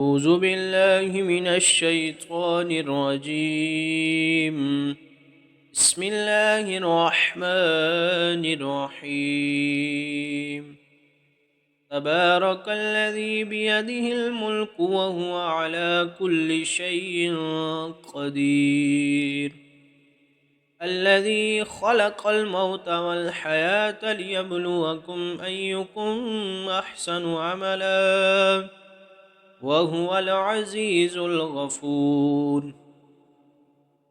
أعوذ بالله من الشيطان الرجيم. بسم الله الرحمن الرحيم. تبارك الذي بيده الملك وهو على كل شيء قدير. الذي خلق الموت والحياة ليبلوكم أيكم أحسن عملا وهو العزيز الغفور.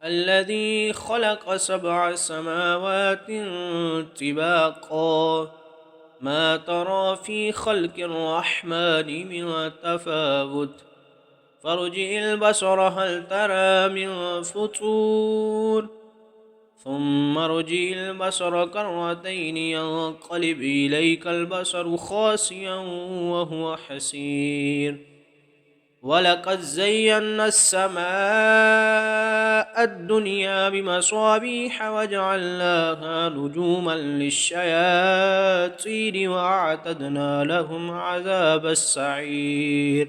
الذي خلق 7 سماوات طباقا ما ترى في خلق الرحمن من تفاوت فارجع البصر هل ترى من فطور ثم ارجع البصر كرتين ينقلب إليك البصر خاسئا وهو حسير. ولقد زينا السماء الدنيا بمصابيح وجعلناها نجوما للشياطين وأعتدنا لهم عذاب السعير.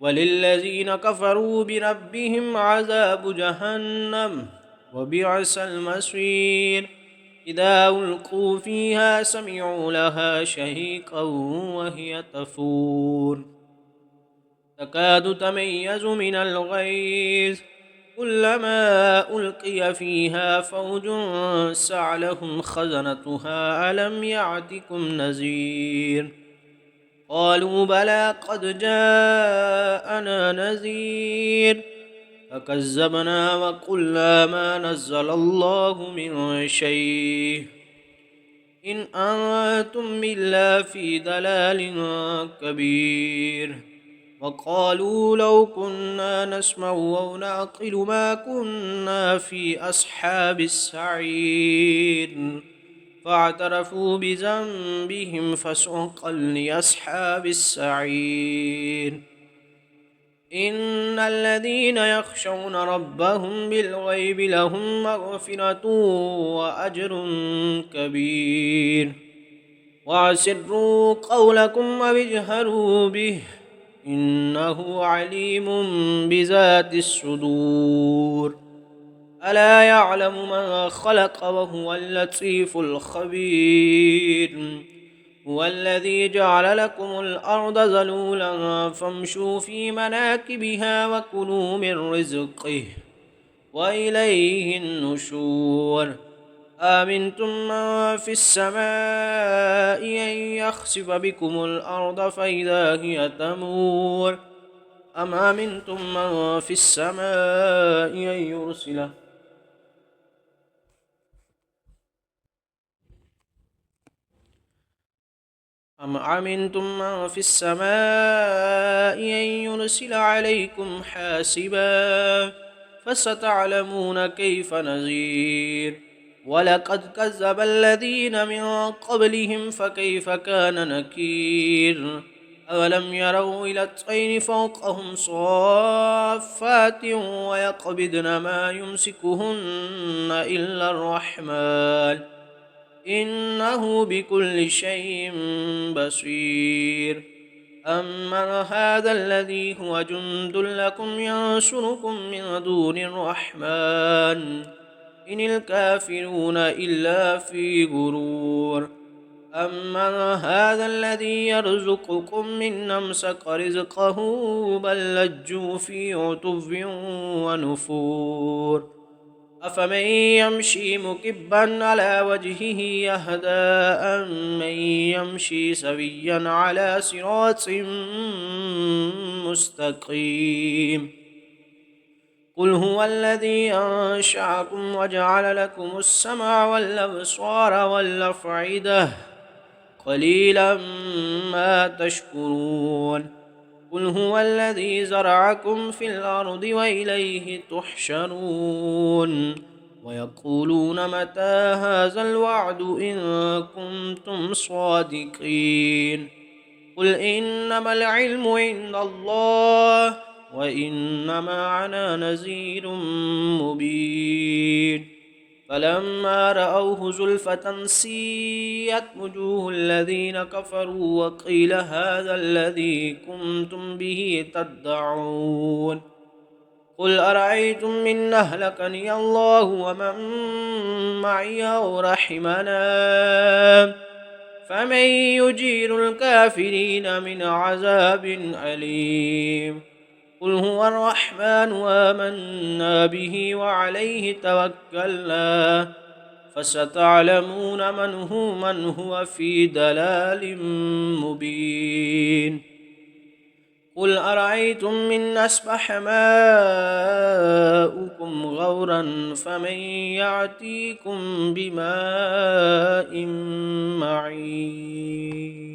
وللذين كفروا بربهم عذاب جهنم وبئس المصير. إذا ألقوا فيها سمعوا لها شهيقا وهي تفور تكاد تميز من الغيظ كلما ألقي فيها فوج سألهم خزنتها ألم يأتكم نذير قالوا بلى قد جاءنا نذير فكذبنا وقلنا ما نزل الله من شيء إن أنتم إلا في ضلال كبير. وقالوا لو كنا نسمع أو نعقل ما كنا في أصحاب السعير فاعترفوا بذنبهم فسحقا لأصحاب السعير. إن الذين يخشون ربهم بالغيب لهم مغفرة وأجر كبير. وأسروا قولكم واجهروا به إنه عليم بذات الصدور. ألا يعلم من خلق وهو اللطيف الخبير. هو الذي جعل لكم الأرض ذلولا فامشوا في مناكبها وكلوا من رزقه وإليه النشور. آمنتم من في السماء أن يخسف بكم الأرض فإذا هي تمور أم أمنتم من في السماء أن يرسل أم أمنتم من في السماء أن يرسل عليكم حاسبا فستعلمون كيف نذير. ولقد كذب الذين من قبلهم فكيف كان نكير. أولم يروا إلى الطير فوقهم صافات ويقبضن ما يمسكهن إلا الرحمن إنه بكل شيء بصير. أمن هذا الذي هو جند لكم ينصركم من دون الرحمن إن الكافرون إلا في غرور. أمن هذا الذي يرزقكم من أمسك رزقه بل لجوا في عتو ونفور. أفمن يمشي مكبا على وجهه يهدى أمن يمشي سويا على صراط مستقيم. قل هو الذي أنشأكم وجعل لكم السمع والأبصار والأفئدة قليلا ما تشكرون. قل هو الذي زرعكم في الأرض وإليه تحشرون. ويقولون متى هذا الوعد إن كنتم صادقين. قل إنما العلم عند الله وإنما أنا نذير مبين. فلما رأوه زلفة سيئت وجوه الذين كفروا وقيل هذا الذي كنتم به تدعون قل أرأيتم من أهلكني الله ومن معي أو رحمنا فمن يجير الكافرين من عذاب أليم قل هو الرحمن آمنا به وعليه توكلنا فستعلمون من هو في ضلال مبين قل أرأيتم من أصبح ماؤكم غورا فمن يأتيكم بماء معين